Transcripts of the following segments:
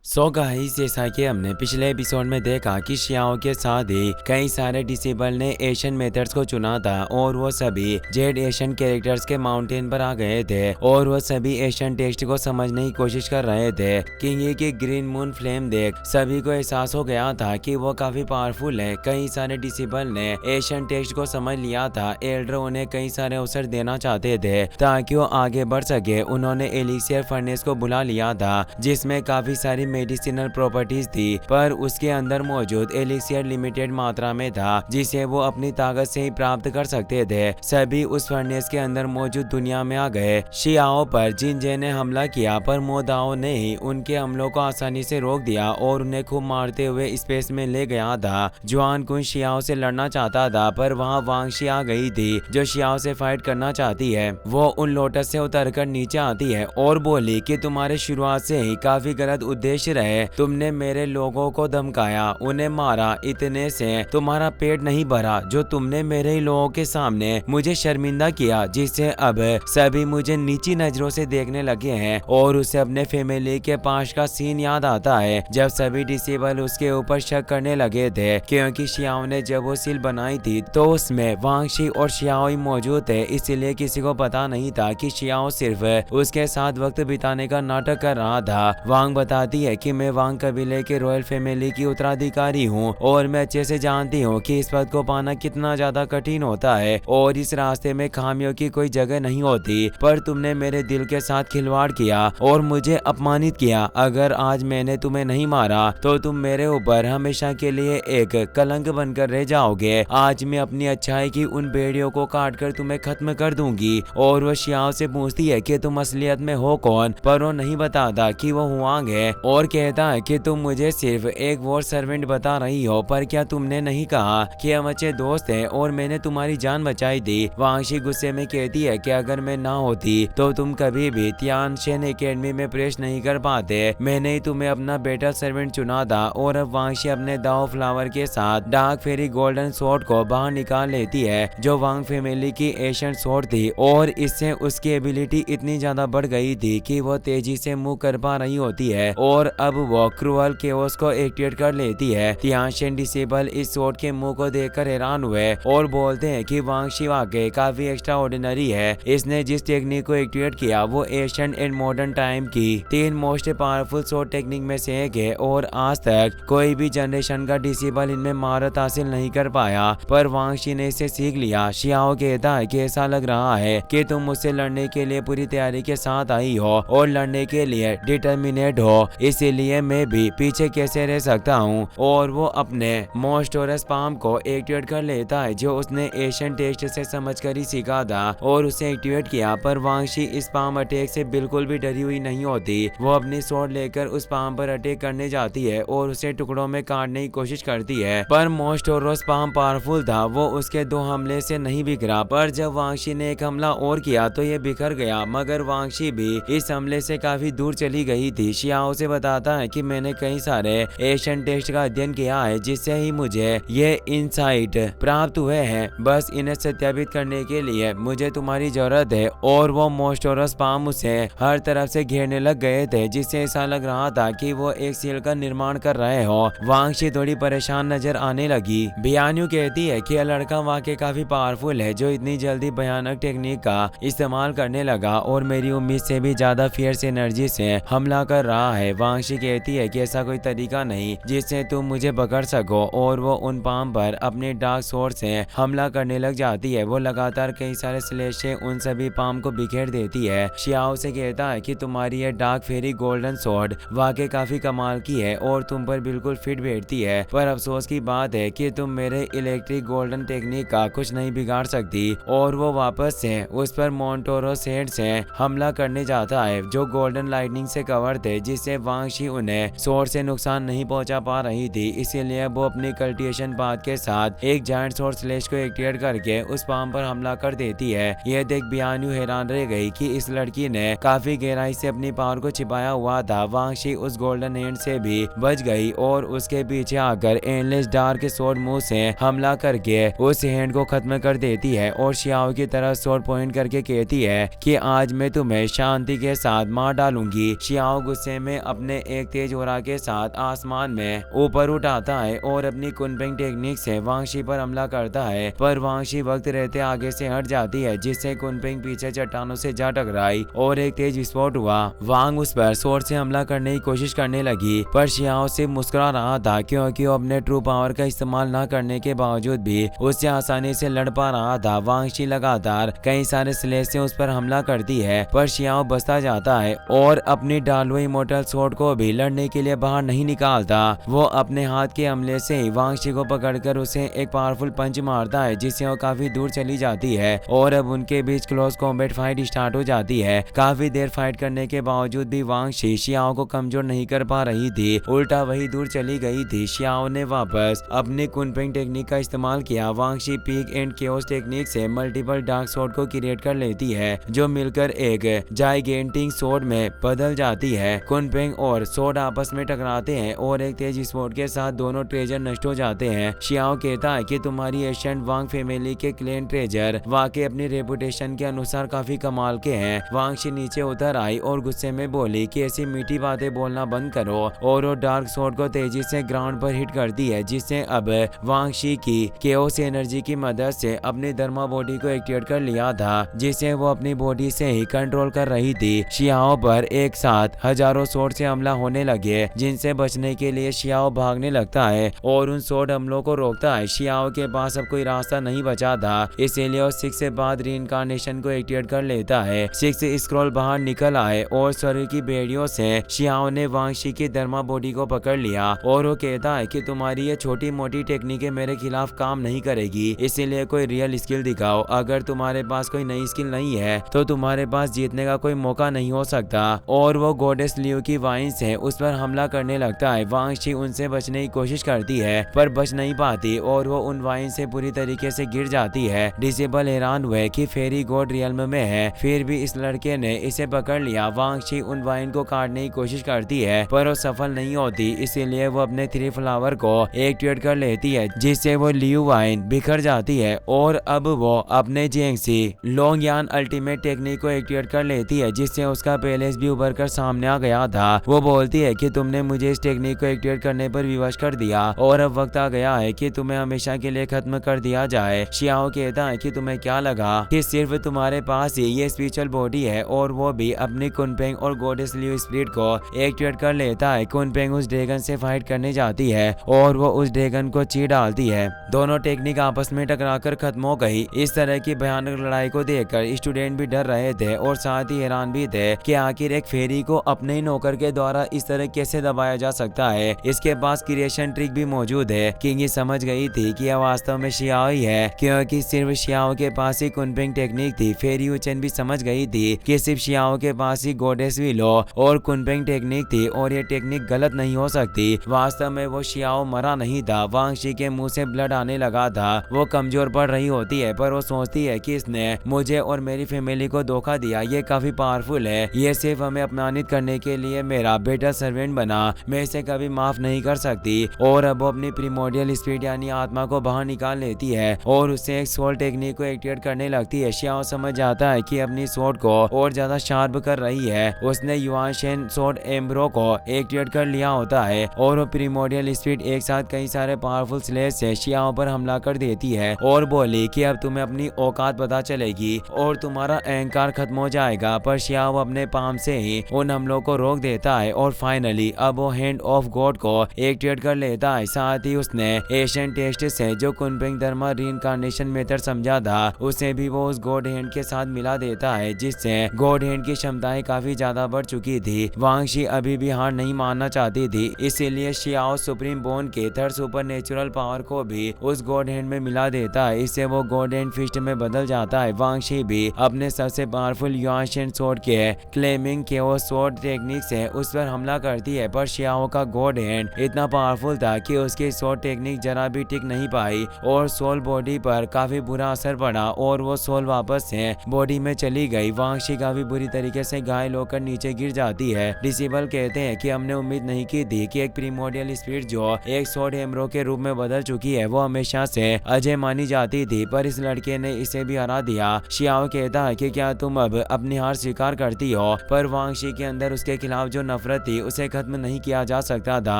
Guys, जैसा कि हमने पिछले एपिसोड में देखा कि शियाओ के साथ ही कई सारे डिसेबल ने एशियन मेथड्स को चुना था और वो सभी जेड एशियन कैरेक्टर्स के माउंटेन पर आ गए थे और वो सभी एशियन टेक्स्ट को समझने की कोशिश कर रहे थे। किंग की ग्रीन मून फ्लेम देख सभी को एहसास हो गया था कि वो काफी पावरफुल है। कई सारे डिसेबल ने एशियन टेक्स्ट को समझ लिया था। एल्डर उन्हें कई सारे अवसर देना चाहते थे ताकि वो आगे बढ़ सके। उन्होंने एलिक्सियर फर्नेस को बुला लिया था जिसमें काफी सारी मेडिसिनल प्रॉपर्टीज थी, पर उसके अंदर मौजूद एलिक्सियर लिमिटेड मात्रा में था जिसे वो अपनी ताकत से ही प्राप्त कर सकते थे। सभी उस फर्नेस के अंदर मौजूद दुनिया में आ गए। शियाओ पर जिनजे ने हमला किया, पर मोदाओ ने ही उनके हमलों को आसानी से रोक दिया और उन्हें खूब मारते हुए स्पेस में ले गया था। जुआन कुन शियाओ से लड़ना चाहता था, पर वहाँ वांगशी आ गई थी जो शियाओ से फाइट करना चाहती है। वो उन लोटस से उतरकर नीचे आती है और बोली कि तुम्हारे शुरुआत से ही काफी गलत उद्देश्य रहे। तुमने मेरे लोगों को धमकाया, उन्हें मारा, इतने से तुम्हारा पेट नहीं भरा जो तुमने मेरे ही लोगों के सामने मुझे शर्मिंदा किया, जिससे अब सभी मुझे नीची नजरों से देखने लगे हैं। और उसे अपने फैमिली के पास का सीन याद आता है जब सभी डिसेबल उसके ऊपर शक करने लगे थे, क्योंकि शियाओ ने जब वो सील बनाई थी तो उसमें वांगशी और शियाओ ही मौजूद थे। इसलिए किसी को पता नहीं था कि शियाओ सिर्फ उसके साथ वक्त बिताने का नाटक कर रहा था। वांग बताती है कि मैं वांग कबीले के रॉयल फैमिली की उत्तराधिकारी हूँ और मैं अच्छे से जानती हूँ कि इस पद को पाना कितना ज्यादा कठिन होता है और इस रास्ते में खामियों की कोई जगह नहीं होती। पर तुमने मेरे दिल के साथ खिलवाड़ किया और मुझे अपमानित किया। अगर आज मैंने तुम्हें नहीं मारा तो तुम मेरे ऊपर हमेशा के लिए एक कलंक बनकर रह जाओगे। आज मैं अपनी अच्छाई की उन बेड़ियों को काट कर तुम्हें खत्म कर दूंगी। और वो शियाओ से पूछती है कि तुम असलियत में हो कौन, पर वो नहीं बताता कि वो हुआंग है और कहता है कि तुम मुझे सिर्फ एक वॉर सर्वेंट बता रही हो। पर क्या तुमने नहीं कहा कि हम अच्छे दोस्त हैं और मैंने तुम्हारी जान बचाई थी। वांगशी गुस्से में कहती है कि अगर मैं ना होती तो तुम कभी भी तियानशेन एकेडमी में प्रवेश नहीं कर पाते। मैंने ही तुम्हें अपना बेटा सर्वेंट चुना था। और अब वांगशी अपने दाओ फ्लावर के साथ डार्क फेरी गोल्डन स्वॉर्ड को बाहर निकाल लेती है जो वांग फैमिली की एशियन स्वॉर्ड थी, और इससे उसकी एबिलिटी इतनी ज्यादा बढ़ गई थी कि वो तेजी से मूव कर पा रही होती है। और अब वो क्रूअल केओस को एक्टिवेट कर लेती है। तियानशेन डिसेबल इस स्वॉर्ड के मुंह को देखकर हैरान हुए और बोलते हैं कि वांगशी वाकई काफी एक्स्ट्रा ऑर्डिनरी है। इसने जिस टेक्निक को एक्टिवेट किया वो एशियन एंड मॉडर्न टाइम की 3 मोस्ट पावरफुल स्वॉर्ड टेक्निक में से एक है और आज तक कोई भी जनरेशन का डिसेबल इनमें महारत हासिल नहीं कर पाया। पर वांगशी ने इसे सीख लिया। शियाओ कहता है कि ऐसा लग रहा है कि तुम मुझसे लड़ने के लिए पूरी तैयारी के साथ आई हो और लड़ने के लिए डिटर्मिनेट हो, इसीलिए मैं भी पीछे कैसे रह सकता हूँ। और वो अपने मोस्टोरस पाम को एक्टिवेट कर लेता है जो उसने एशियन टेस्ट से समझकर ही सीखा था और उसे एक्टिवेट किया। पर वांगशी इस पाम अटैक से बिल्कुल भी डरी हुई नहीं होती। वो अपनी स्वॉर्ड लेकर उस पाम पर अटैक करने जाती है और उसे टुकड़ों में काटने की कोशिश करती है। पर मोस्टोरस पाम पावरफुल था, वो उसके 2 हमले से नहीं बिखरा। पर जब वांगशी ने एक हमला और किया तो ये बिखर गया, मगर वांगशी भी इस हमले से काफी दूर चली गई थी। शियाओ से बताता है कि मैंने कई सारे एशियन टेक्स्ट का अध्ययन किया है जिससे ही मुझे ये इंसाइट प्राप्त हुए हैं। बस इन्हें सत्यापित करने के लिए मुझे तुम्हारी जरूरत है। और वो मोस्टोरस पाम उसे हर तरफ से घेरने लग गए थे, जिससे ऐसा लग रहा था कि वो एक सील का निर्माण कर रहे हो। वांगशी थोड़ी परेशान नजर आने लगी। बियान्यू कहती है कि यह लड़का वाकई काफी पावरफुल है जो इतनी जल्दी भयानक टेक्निक का इस्तेमाल करने लगा और मेरी उम्मीद से भी ज्यादा फियर्स एनर्जी से हमला कर रहा है। वांगशी कहती है कि ऐसा कोई तरीका नहीं जिससे तुम मुझे पकड़ सको, और वो उन पाम पर अपने डार्क स्वॉर्ड से हमला करने लग जाती है। वो लगातार कई सारे स्लेश से उन सभी पाम को बिखेर देती है। शियाओ से कहता है कि तुम्हारी ये डार्क फेरी गोल्डन स्वॉर्ड वाकई काफी कमाल की है और तुम पर बिल्कुल फिट बैठती है। पर अफसोस की बात है कि तुम मेरे इलेक्ट्रिक गोल्डन टेक्निक का कुछ नहीं बिगाड़ सकती। और वो वापस से उस पर मोंटोरोस हेड से हमला करने जाता है जो गोल्डन लाइटनिंग से कवर थे, जिससे वांगशी उन्हें स्वॉर्ड से नुकसान नहीं पहुंचा पा रही थी। इसीलिए वो अपनी कल्टिवेशन पाथ के साथ एक जायंट स्वॉर्ड स्लेश को एक्टिवेट करके उस पाम पर हमला कर देती है। यह देख बियान्यू हैरान रह गई कि इस लड़की ने काफी गहराई से अपनी पावर को छिपाया हुआ था। वांगशी उस गोल्डन हैंड से भी बच गई और उसके पीछे आकर एंडलेस डार्क स्वॉर्ड मुंह से हमला करके उस हैंड को खत्म कर देती है और शियाओ की तरफ स्वॉर्ड पॉइंट करके कहती है कि आज मैं तुम्हें शांति के साथ मार डालूंगी। शियाओ गुस्से में अपने उन्हें एक तेज ओरा के साथ आसमान में ऊपर उठाता है और अपनी कुनपेंग टेक्निक से वांगशी पर हमला करता है, पर वांगशी वक्त रहते आगे से हट जाती है, जिससे कुनपेंग पीछे चट्टानों से जा टकराई और एक तेज विस्फोट हुआ। वांग उस पर स्वॉर्ड से हमला करने की कोशिश करने लगी, पर शियाओ सिर्फ मुस्कुरा रहा था क्योंकि वो अपने ट्रू पावर का इस्तेमाल न करने के बावजूद भी उससे आसानी से लड़ पा रहा था। वांगशी लगातार कई सारे स्लेश से उस पर हमला करती है, पर शियाओ बचता जाता है और अपनी डालुई इमोर्टल स्वॉर्ड को भी लड़ने के लिए बाहर नहीं निकालता। वो अपने हाथ के हमले से ही वांगशी को पकड़कर उसे एक पावरफुल पंच मारता है, जिससे वो काफी दूर चली जाती है और अब उनके बीच क्लोज कॉम्बैट फाइट स्टार्ट हो जाती है। काफी देर फाइट करने के बावजूद भी वांगशी शियाओ को कमजोर नहीं कर पा रही थी, उल्टा वही दूर चली गई थी। शियाओ ने वापस अपनी कुनपेंग टेक्निक का इस्तेमाल किया। वांगशी पीक एंड केओस टेक्निक से मल्टीपल डार्क स्वॉर्ड को क्रिएट कर लेती है, जो मिलकर एक जाइगेंटिक स्वॉर्ड में बदल जाती है। कुनपेंग और स्वॉर्ड आपस में टकराते हैं और एक तेज विस्फोट के साथ दोनों ट्रेजर नष्ट हो जाते हैं। शियाओ कहता है कि तुम्हारी एशियंट वांग फैमिली के क्लेन ट्रेजर वाकई अपनी रेपुटेशन के अनुसार काफी कमाल के हैं। वांगशी नीचे उतर आई और गुस्से में बोली कि ऐसी मीठी बातें बोलना बंद करो, और वो डार्क स्वॉर्ड को तेजी से ग्राउंड पर हिट करती है, जिससे अब वांगशी की केओस एनर्जी की मदद से अपनी धर्मा बॉडी को एक्टिवेट कर लिया था, जिसे वो अपनी बॉडी से ही कंट्रोल कर रही थी। शियाओ पर एक साथ हजारों स्वॉर्ड से हमला होने लगे, जिनसे बचने के लिए शियाओ भागने लगता है और उन स्वॉर्ड हमलों को रोकता है। शियाओ के पास अब कोई रास्ता नहीं बचा था, इसीलिए वो 6 से बाद रीइंकार्नेशन को एक्टिवेट कर लेता है। 6 स्क्रॉल बाहर निकल आए और शरीर की बेड़ियों से शियाओ ने वांगशी की धर्मा बॉडी को पकड़ लिया और वो कहता है कि तुम्हारी ये छोटी मोटी टेक्निकें मेरे खिलाफ काम नहीं करेगी, इसीलिए कोई रियल स्किल दिखाओ। अगर तुम्हारे पास कोई नई स्किल नहीं है तो तुम्हारे पास जीतने का कोई मौका नहीं हो सकता। और वो गॉडेस लियो की वाइन से उस पर हमला करने लगता है। वांगशी उनसे बचने की कोशिश करती है, पर बच नहीं पाती और वो उन वाइन से पूरी तरीके से गिर जाती है। डिसेबल हैरान हुए कि फेरी गॉड रियल्म में है, फिर भी इस लड़के ने इसे पकड़ लिया। वांगशी उन वाइन को काटने की कोशिश करती है, पर वो सफल नहीं होती, इसीलिए वो अपने 3 फ्लावर को एक्टिवेट कर लेती है, जिससे वो लियू वाइन बिखर जाती है। और अब वो अपने जेंगसी लॉन्ग यान अल्टीमेट टेक्निक को एक्टिवेट कर लेती है, जिससे उसका पैलेस भी उभर कर सामने आ गया था। वो बोलती है कि तुमने मुझे इस टेक्निक को एक्टिवेट करने पर विवश कर दिया और अब वक्त आ गया है कि तुम्हें हमेशा के लिए खत्म कर दिया जाए। शियाओ कहता है कि तुम्हें क्या लगा कि सिर्फ तुम्हारे पास ही ये स्पिरिचुअल बॉडी है, और वो भी अपनी कुनपेंग और गॉडेस लियू स्पिरिट को एक्टिवेट कर लेता है। कुनपेंग उस ड्रैगन से फाइट करने जाती है और वो उस ड्रैगन को चीर डालती है। दोनों टेक्निक आपस में टकराकर खत्म हो गई। इस तरह की भयानक लड़ाई को देखकर स्टूडेंट भी डर रहे थे और साथ ही हैरान भी थे कि आखिर एक फेरी को अपने ही नौकर के द्वारा इस तरह कैसे दबाया जा सकता है। इसके पास क्रिएशन ट्रिक भी मौजूद है। किंगी समझ गई थी कि यह वास्तव में शियाओ ही है, क्योंकि सिर्फ शियाओ के पास ही कुनपेंग टेक्निक थी। फेरी उचेन भी समझ गई थी कि सिर्फ शियाओ के पास ही गॉडेस विलो और कुनपेंग टेक्निक थी और ये टेक्निक गलत नहीं हो सकती। वास्तव में वो शियाओ मरा नहीं था, वांगशी के मुंह से ब्लड आने लगा था। वो कमजोर पड़ रही होती है, पर वो सोचती है कि इसने मुझे और मेरी फैमिली को धोखा दिया, ये काफी पावरफुल है, ये सिर्फ हमें अपमानित करने के लिए मेरा बेटा सर्वेंट बना, मैं इसे कभी माफ नहीं कर सकती। और अब वो अपनी प्रीमोडियल स्पिरिट यानी आत्मा को बाहर निकाल लेती है और उससे एक सोल टेक्निक को एक्टिवेट करने लगती है। शियाओ समझ जाता है कि अपनी स्वॉर्ड को और ज्यादा शार्प कर रही है। उसने युआन शेन स्वॉर्ड एम्ब्रो को एक्टिवेट कर लिया होता है और वो प्रीमोडियल स्पिरिट एक साथ कई सारे पावरफुल स्लेश से शियाओ पर हमला कर देती है और बोली कि अब तुम्हें अपनी औकात पता चलेगी और तुम्हारा अहंकार खत्म हो जाएगा। पर शियाओ अपने पाम से ही उन हमलों को रोक देता है और फाइनली अब वो हैंड ऑफ गॉड को एक्टिवेट कर लेता है। साथ ही उसने एशियन टेस्ट से जो कुनपेंग धर्मा रीइंकार्नेशन मेथड समझा था उसे भी वो उस गॉड हैंड के साथ मिला देता है, जिससे गॉड हैंड की क्षमताएं काफी ज्यादा बढ़ चुकी थी। वांगशी अभी भी हार नहीं मानना चाहती थी, इसीलिए शियाओ सुप्रीम बोन के थर्ड सुपर नेचुरल पावर को भी उस गॉड हैंड में मिला देता है। इससे वो गॉड हैंड फिस्ट में बदल जाता है। वांगशी भी अपने सबसे पावरफुल युआन स्वॉर्ड के क्लेमिंग केओस स्वॉर्ड टेक्निक से उस पर हमला करती है, पर शियाओ का गॉड हैंड इतना पावरफुल था कि उसकी स्वॉर्ड टेक्निक जरा भी टिक नहीं पाई और सोल बॉडी पर काफी बुरा असर पड़ा और वो सोल वापस से बॉडी में चली गई। वांगशी काफी बुरी तरीके से घायल होकर नीचे गिर जाती है। डिसेबल कहते हैं कि हमने उम्मीद नहीं की थी कि एक प्रीमोडियल स्पिरिट जो एक स्वॉर्ड एम्ब्रो के रूप में बदल चुकी है वो हमेशा से अजय मानी जाती थी, पर इस लड़के ने इसे भी हरा दिया। शियाओ कहता है कि क्या तुम अब अपनी हार स्वीकार करती हो, पर वांगशी के अंदर उसके खिलाफ जो नफरत थी उसे खत्म नहीं किया जा सकता था।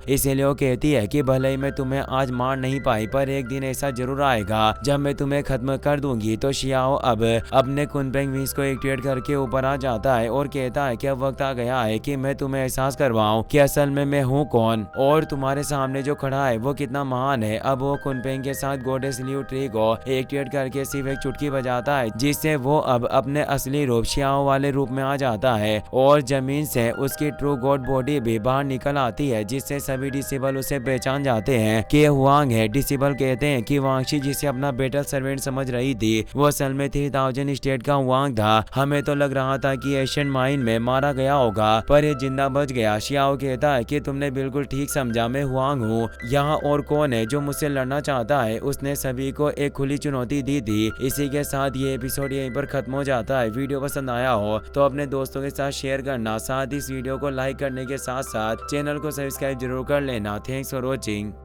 इसीलिए वो कहती है कि भले ही मैं तुम्हें आज मार नहीं पाई पर एक दिन ऐसा जरूर आएगा जब मैं तुम्हें खत्म कर दूंगी। तो शियाओ अब अपने कुनपेंग विंग्स को एक्टिवेट करके ऊपर आ जाता है और कहता है कि अब वक्त आ गया है कि मैं तुम्हें एहसास करवाऊं कि असल में मैं हूँ कौन और तुम्हारे सामने जो खड़ा है वो कितना महान है। अब वो कुनपेंग के साथ गॉडेस लियू ट्री को एक्टिवेट करके सिर्फ एक चुटकी बजाता है जिससे वो अब अपने असली रूप शियाओ वाले रूप में आ जाता है और जमीन से उसकी ट्रू गॉड बॉडी भी बाहर निकल आती है जिससे सभी डिसेबल उसे पहचान जाते हैं कि ये हुआंग है। डिसेबल कहते हैं कि वांगशी जिसे अपना बेटर सर्वेंट समझ रही थी वो असल में 3000 स्टेट का हुआंग था। हमें तो लग रहा था कि एशियन माइन में मारा गया होगा पर ये जिंदा बच गया। शियाओ कहता है कि तुमने बिल्कुल ठीक समझा, मैं हुआंग हूँ। यहाँ और कौन है जो मुझसे लड़ना चाहता है। उसने सभी को एक खुली चुनौती दी थी। इसी के साथ ये एपिसोड यहीं पर खत्म हो जाता है। वीडियो पसंद आया हो तो अपने दोस्तों के साथ शेयर करना, साथ ही इस वीडियो को लाइक करने के साथ साथ चैनल को सब्सक्राइब जरूर कर लेना। Thanks for watching.